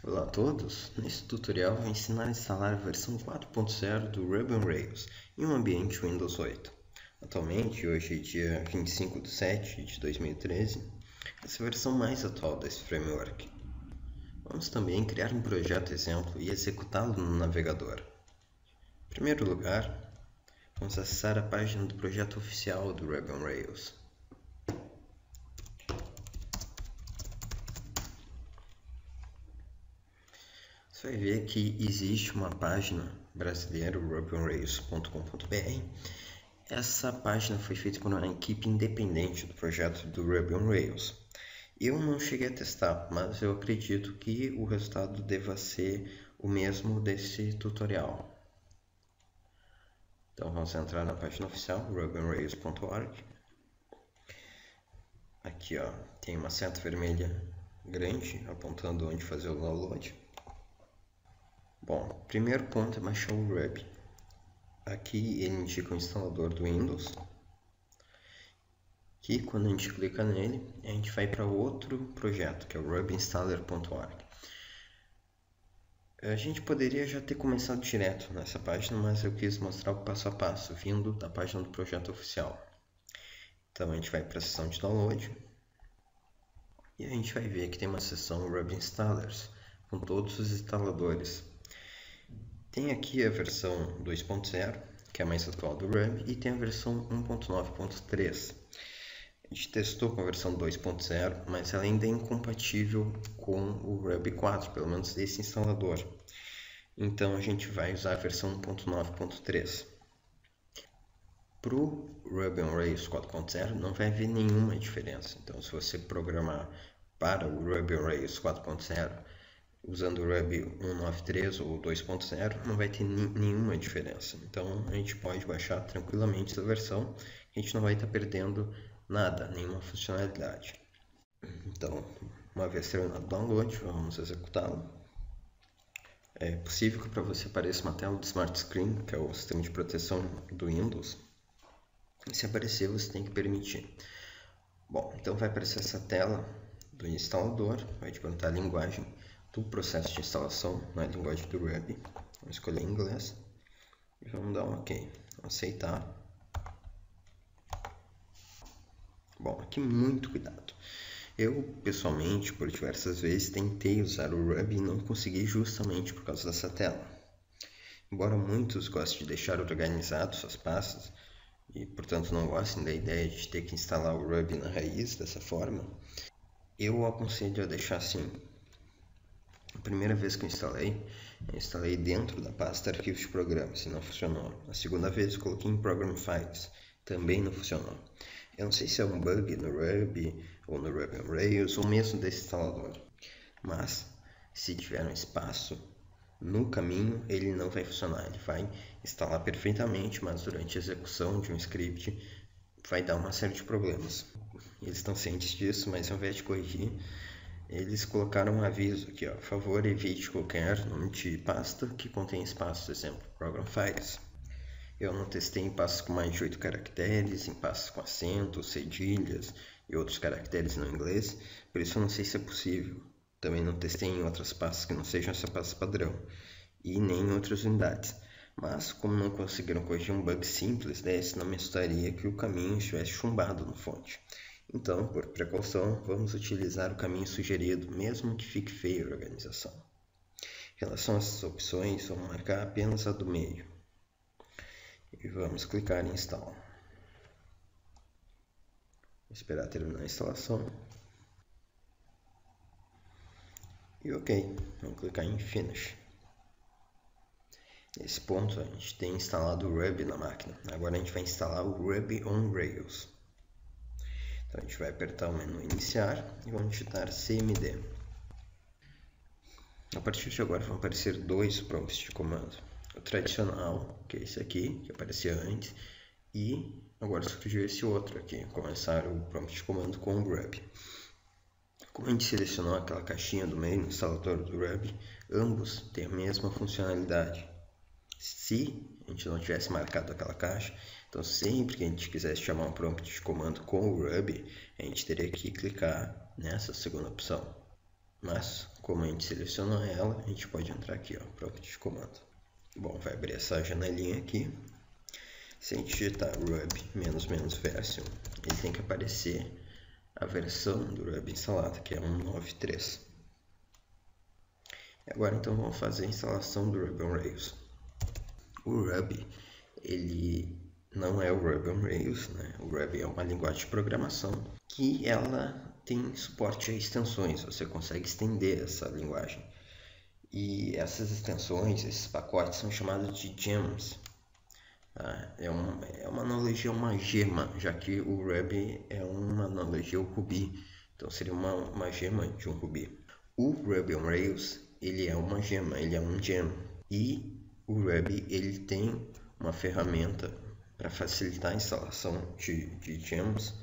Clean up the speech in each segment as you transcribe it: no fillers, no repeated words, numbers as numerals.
Olá a todos! Nesse tutorial vou ensinar a instalar a versão 4.0 do Ruby on Rails em um ambiente Windows 8. Atualmente, hoje é dia 25/7/2013, essa é a versão mais atual desse framework. Vamos também criar um projeto exemplo e executá-lo no navegador. Em primeiro lugar, vamos acessar a página do projeto oficial do Ruby on Rails. Você vai ver que existe uma página brasileira, rubyonrails.com.br. Essa página foi feita por uma equipe independente do projeto do Ruby on Rails. Eu não cheguei a testar, mas eu acredito que o resultado deva ser o mesmo desse tutorial. Então vamos entrar na página oficial, rubyonrails.org. Aqui tem uma seta vermelha grande apontando onde fazer o download. Bom, o primeiro ponto é baixar o Ruby. Aqui ele indica o instalador do Windows. Que quando a gente clica nele, a gente vai para outro projeto, que é o rubyinstaller.org. A gente poderia já ter começado direto nessa página, mas eu quis mostrar o passo a passo, vindo da página do projeto oficial. Então a gente vai para a seção de download. E a gente vai ver que tem uma seção Ruby Installers, com todos os instaladores. Tem aqui a versão 2.0, que é a mais atual do Ruby, e tem a versão 1.9.3. A gente testou com a versão 2.0, mas ela ainda é incompatível com o Ruby 4, pelo menos desse instalador. Então a gente vai usar a versão 1.9.3. Para o Ruby on Rails 4.0 não vai haver nenhuma diferença. Então se você programar para o Ruby on Rails 4.0 usando o Ruby 1.9.3 ou 2.0, não vai ter nenhuma diferença. Então a gente pode baixar tranquilamente essa versão, a gente não vai estar perdendo nada, nenhuma funcionalidade. Então, uma vez terminado o download, vamos executá-lo. É possível que para você apareça uma tela de Smart Screen, que é o sistema de proteção do Windows. E se aparecer, você tem que permitir. Bom, então vai aparecer essa tela do instalador, vai te perguntar a linguagem do processo de instalação, na linguagem do Ruby. Vamos escolher inglês e vamos dar um OK, aceitar. Bom, aqui muito cuidado. Eu, pessoalmente, por diversas vezes, tentei usar o Ruby e não consegui justamente por causa dessa tela. Embora muitos gostem de deixar organizado suas pastas e, portanto, não gostem da ideia de ter que instalar o Ruby na raiz dessa forma, eu aconselho a deixar assim. A primeira vez que eu instalei dentro da pasta arquivos de programas e não funcionou. A segunda vez eu coloquei em Program Files, também não funcionou. Eu não sei se é um bug no Ruby, ou no Ruby on Rails, ou mesmo desse instalador. Mas, se tiver um espaço no caminho, ele não vai funcionar. Ele vai instalar perfeitamente, mas durante a execução de um script vai dar uma série de problemas. Eles estão cientes disso, mas ao invés de corrigir, eles colocaram um aviso aqui, por favor, evite qualquer nome de pasta que contém espaço, exemplo, Program Files. Eu não testei em pastas com mais de 8 caracteres, em pastas com acento, cedilhas e outros caracteres no inglês, por isso eu não sei se é possível. Também não testei em outras pastas que não sejam essa pasta padrão, e nem em outras unidades. Mas, como não conseguiram corrigir um bug simples desse, não me assustaria que o caminho estivesse chumbado no fonte. Então, por precaução, vamos utilizar o caminho sugerido, mesmo que fique feia a organização. Em relação a essas opções, vamos marcar apenas a do meio. E vamos clicar em Install. Vou esperar terminar a instalação. E OK, vamos clicar em Finish. Nesse ponto a gente tem instalado o Ruby na máquina. Agora a gente vai instalar o Ruby on Rails. Então a gente vai apertar o menu Iniciar e vamos digitar cmd. A partir de agora vão aparecer dois prompts de comando. O tradicional, que é esse aqui, que aparecia antes, e agora surgiu esse outro aqui, começar o prompt de comando com o Ruby. Como a gente selecionou aquela caixinha do meio no instalador do Ruby, ambos têm a mesma funcionalidade. Se a gente não tivesse marcado aquela caixa, então sempre que a gente quisesse chamar um prompt de comando com o Ruby, a gente teria que clicar nessa segunda opção. Mas, Como a gente selecionou ela, a gente pode entrar aqui, ó, Properties de comando. Bom, vai abrir essa janelinha aqui. Se a gente digitar ruby -version, ele tem que aparecer a versão do Ruby instalada, que é 1.9.3. Agora então vamos fazer a instalação do Ruby on Rails. O Ruby, ele não é o Ruby on Rails, né? O Ruby é uma linguagem de programação que ela tem suporte a extensões, você consegue estender essa linguagem. E essas extensões, esses pacotes são chamados de gems. É uma analogia a uma gema, já que o Ruby é uma analogia ao Ruby, então seria uma gema de um Ruby. O Ruby on Rails, ele é uma gema, ele é um gem, e o Ruby ele tem uma ferramenta para facilitar a instalação de gems,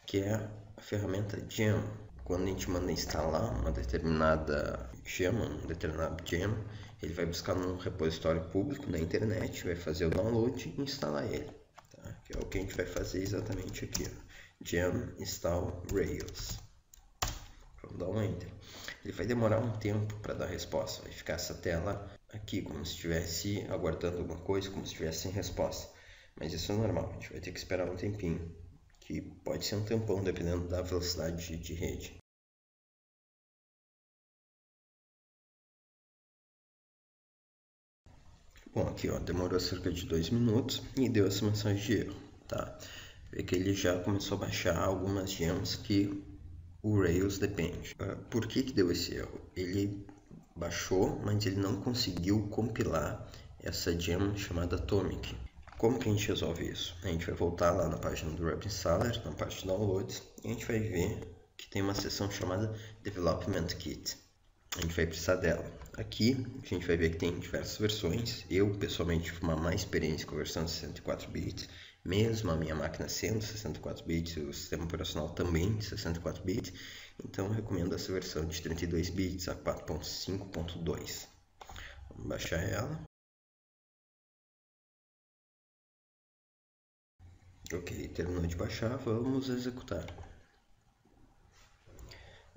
que é a ferramenta gem. Quando a gente manda instalar uma determinada gema, um determinado gem, ele vai buscar num repositório público na internet, vai fazer o download e instalar ele. Tá? Que é o que a gente vai fazer exatamente aqui. Ó. Gem install Rails. Vamos dar um enter. Ele vai demorar um tempo para dar a resposta. Vai ficar essa tela aqui, como se estivesse aguardando alguma coisa, como se estivesse sem resposta. Mas isso é normal, a gente vai ter que esperar um tempinho, que pode ser um tempão, dependendo da velocidade de rede. Bom, aqui ó, demorou cerca de 2 minutos e deu essa mensagem de erro, tá? Vê que ele já começou a baixar algumas gems que o Rails depende. Por que deu esse erro? Ele baixou, mas ele não conseguiu compilar essa gem chamada Atomic. Como que a gente resolve isso? A gente vai voltar lá na página do Ruby Installer, na parte de downloads, e a gente vai ver que tem uma seção chamada Development Kit. A gente vai precisar dela. Aqui a gente vai ver que tem diversas versões. Eu pessoalmente tive uma mais experiência com a versão de 64 bits, mesmo a minha máquina sendo 64 bits, o sistema operacional também de 64 bits, então eu recomendo essa versão de 32 bits a 4.5.2. Vamos baixar ela. Ok, terminou de baixar, vamos executar.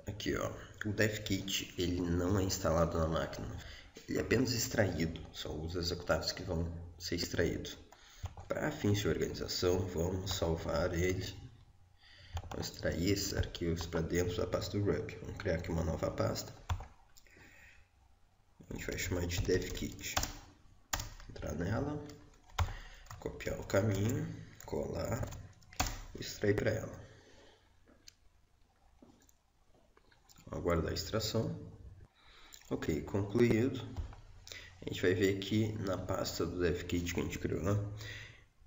Aqui ó, o DevKit ele não é instalado na máquina, ele é apenas extraído, são os executáveis que vão ser extraídos. Para fins de organização, vamos salvar eles, vamos extrair esses arquivos para dentro da pasta do Ruby. Vamos criar aqui uma nova pasta, a gente vai chamar de DevKit, entrar nela, copiar o caminho, colar e extrair para ela. Aguardar a extração. Ok, concluído. A gente vai ver que na pasta do DevKit que a gente criou,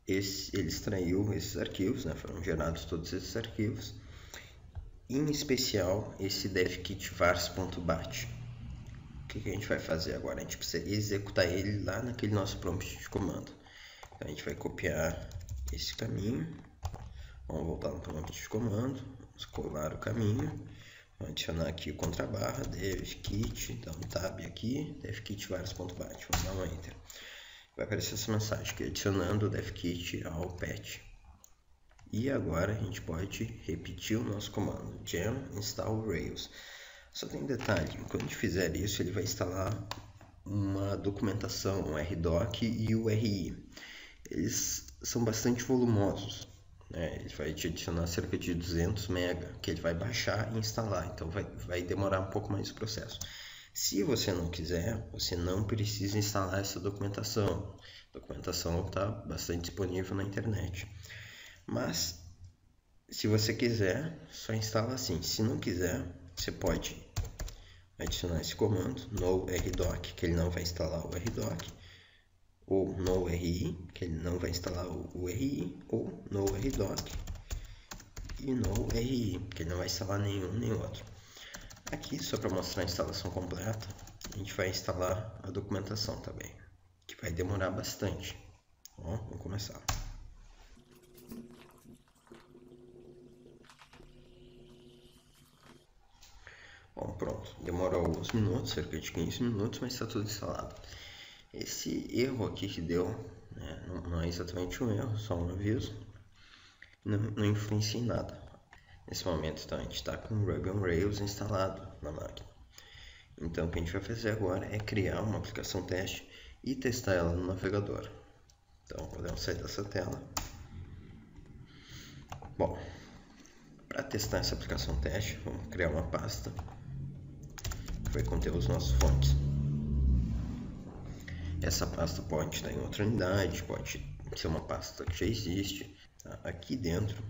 ele extraiu esses arquivos, foram gerados todos esses arquivos, em especial esse devkit vars.bat. O que a gente vai fazer agora? A gente precisa executar ele lá naquele nosso prompt de comando. Então a gente vai copiar esse caminho, vamos voltar no prompt de comando, vamos colar o caminho. Vou adicionar aqui o contrabarra, devkit, dá um tab aqui, devkit vars.bat, vamos dar um enter. Vai aparecer essa mensagem aqui, adicionando o devkit ao patch. E agora a gente pode repetir o nosso comando, gem install Rails. Só tem um detalhe, quando a gente fizer isso, ele vai instalar uma documentação, um RDoc e o RI. Eles são bastante volumosos. Ele vai te adicionar cerca de 200 MB, que ele vai baixar e instalar, então vai demorar um pouco mais o processo. Se você não quiser, você não precisa instalar essa documentação. A documentação está bastante disponível na internet. Mas, se você quiser, só instala assim. Se não quiser, você pode adicionar esse comando, no RDoc, que ele não vai instalar o RDoc, ou no RI, que ele não vai instalar o RI, ou no RDoc e no RI, que ele não vai instalar nenhum nem outro. Aqui, só para mostrar a instalação completa, a gente vai instalar a documentação também, que vai demorar bastante. Ó, vamos começar. Bom, pronto, demorou alguns minutos, cerca de 15 minutos, mas está tudo instalado. Esse erro aqui que deu, não é exatamente um erro, só um aviso, não influencia em nada. Nesse momento, então, a gente está com o Ruby on Rails instalado na máquina. Então o que a gente vai fazer agora é criar uma aplicação teste e testar ela no navegador. Então podemos sair dessa tela. Bom, para testar essa aplicação teste, vamos criar uma pasta que vai conter os nossos fontes. Essa pasta pode estar em outra unidade, pode ser uma pasta que já existe. Aqui dentro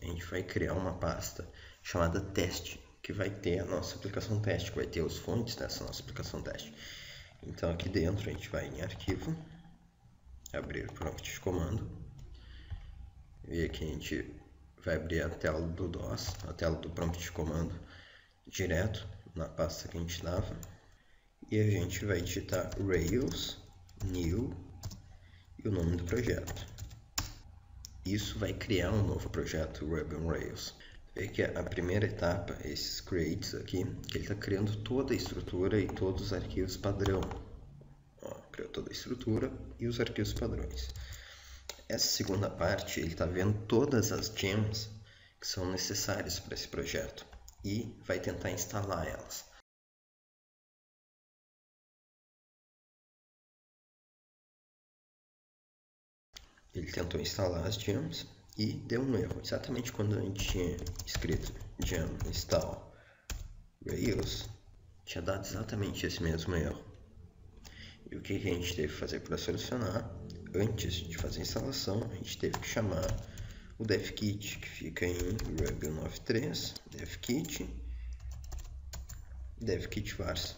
a gente vai criar uma pasta chamada teste, que vai ter a nossa aplicação teste, que vai ter os fontes dessa nossa aplicação teste. Então aqui dentro a gente vai em arquivo, abrir prompt de comando, e aqui a gente vai abrir a tela do DOS, a tela do prompt de comando, direto na pasta que a gente estava, e a gente vai digitar Rails new e o nome do projeto. Isso vai criar um novo projeto Ruby on Rails. Vê que a primeira etapa, esses creates aqui, que ele está criando toda a estrutura e todos os arquivos padrão. Ó, criou toda a estrutura e os arquivos padrões. Essa segunda parte, ele está vendo todas as gems que são necessárias para esse projeto e vai tentar instalar elas. Ele tentou instalar as gems e deu um erro. Exatamente quando a gente tinha escrito gem install Rails, tinha dado exatamente esse mesmo erro. E o que a gente teve que fazer para solucionar? Antes de fazer a instalação, a gente teve que chamar o devkit, que fica em Ruby 193, devkit vars.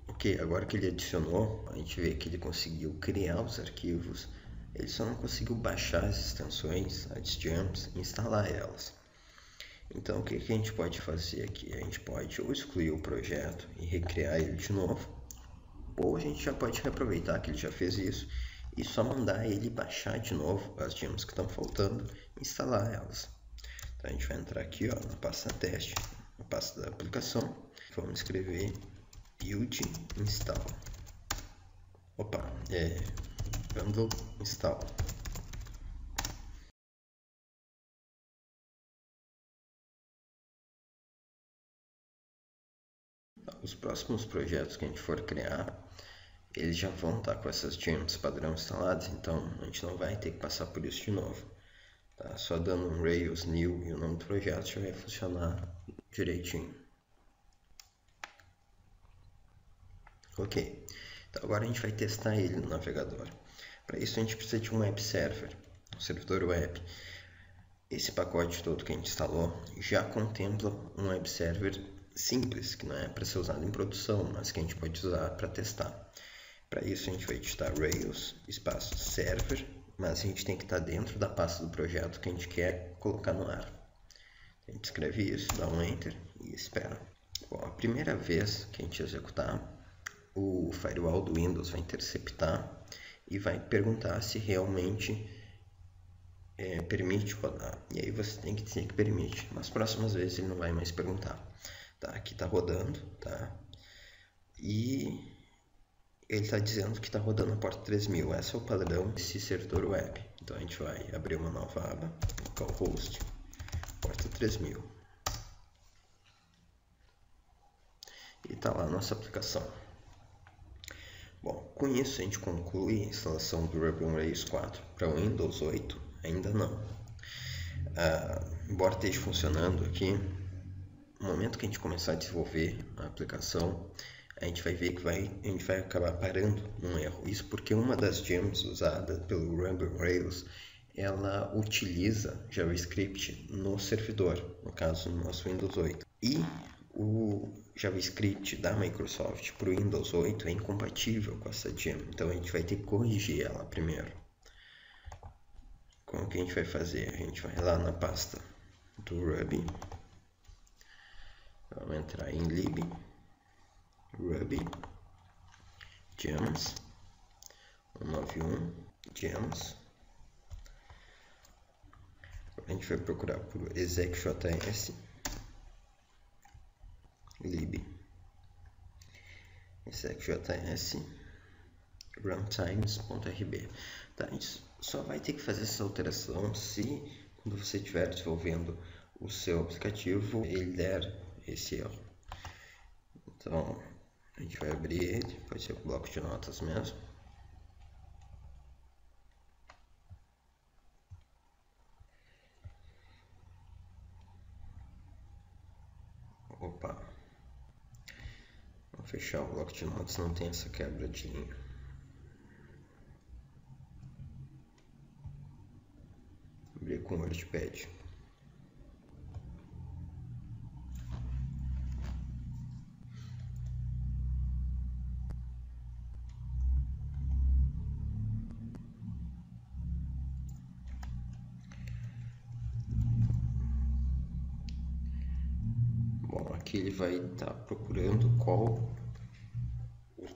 Ok, agora que ele adicionou, a gente vê que ele conseguiu criar os arquivos, ele só não conseguiu baixar as extensões, as gems, e instalar elas. Então o que a gente pode fazer aqui? A gente pode ou excluir o projeto e recriar ele de novo, ou a gente já pode reaproveitar que ele já fez isso e só mandar ele baixar de novo as gems que estão faltando e instalar elas. Então a gente vai entrar aqui, ó, na pasta teste, na pasta da aplicação, vamos escrever build install. Bundle install. Os próximos projetos que a gente for criar, eles já vão estar com essas gems padrão instaladas, então a gente não vai ter que passar por isso de novo. Tá? Só dando um Rails new e o nome do projeto já vai funcionar direitinho. Ok, então agora a gente vai testar ele no navegador. Para isso a gente precisa de um web server, um servidor web. Esse pacote todo que a gente instalou já contempla um web server simples, que não é para ser usado em produção, mas que a gente pode usar para testar. Para isso a gente vai digitar Rails, espaço server, mas a gente tem que estar dentro da pasta do projeto que a gente quer colocar no ar. A gente escreve isso, dá um Enter e espera. Bom, a primeira vez que a gente executar, o firewall do Windows vai interceptar e vai perguntar se realmente permite rodar. E aí você tem que dizer que permite. Nas próximas vezes ele não vai mais perguntar. Tá, aqui está rodando, tá? E ele está dizendo que está rodando a porta 3000. Esse é o padrão desse servidor web. Então a gente vai abrir uma nova aba, localhost, porta 3000. E está lá a nossa aplicação. Bom, com isso a gente conclui a instalação do Ruby on Rails 4 para o Windows 8. Ainda não. Embora esteja funcionando aqui, no momento que a gente começar a desenvolver a aplicação, a gente vai ver que a gente vai acabar parando num erro. Isso porque uma das gems usada pelo Ruby on Rails, ela utiliza JavaScript no servidor, no caso no nosso Windows 8. E o JavaScript da Microsoft para o Windows 8 é incompatível com essa gem, então a gente vai ter que corrigir ela primeiro. Como que a gente vai fazer? A gente vai lá na pasta do Ruby, vamos entrar em lib, Ruby, gems, 191, gems. A gente vai procurar por exec.js, lib, exec.js, runtimes.rb. Tá, a gente só vai ter que fazer essa alteração se, quando você estiver desenvolvendo o seu aplicativo, ele der esse erro. Então a gente vai abrir ele, pode ser o bloco de notas mesmo. Opa, vou fechar o bloco de notas, não tem essa quebra de linha. Abrir com o WordPad. Bom, aqui ele vai estar procurando qual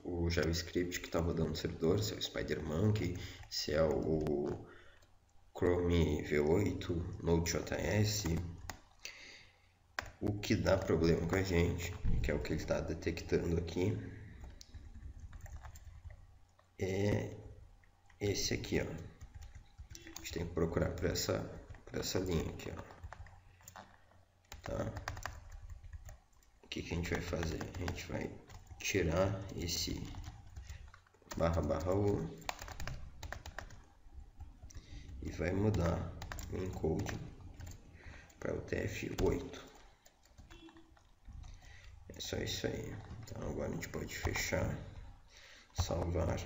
o JavaScript que está rodando no servidor, se é o SpiderMonkey, se é o Chrome V8, Node.js. O que dá problema com a gente, que é o que ele está detectando aqui, é esse aqui, ó. A gente tem que procurar por essa linha aqui, ó. Tá? O que a gente vai fazer? A gente vai tirar esse //u e vai mudar o encode para o TF8. É só isso aí. Então agora a gente pode fechar, salvar.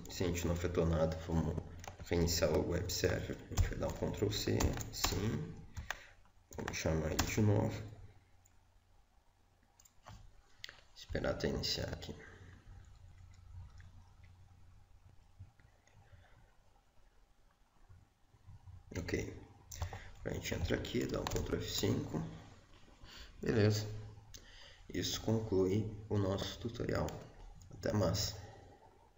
Se a gente não afetou nada, vamos reiniciar o web server. A gente vai dar um Ctrl C, sim. Vamos chamar ele de novo. Esperar até iniciar aqui. Ok. A gente entra aqui, dá um Ctrl F5. Beleza. Isso conclui o nosso tutorial. Até mais.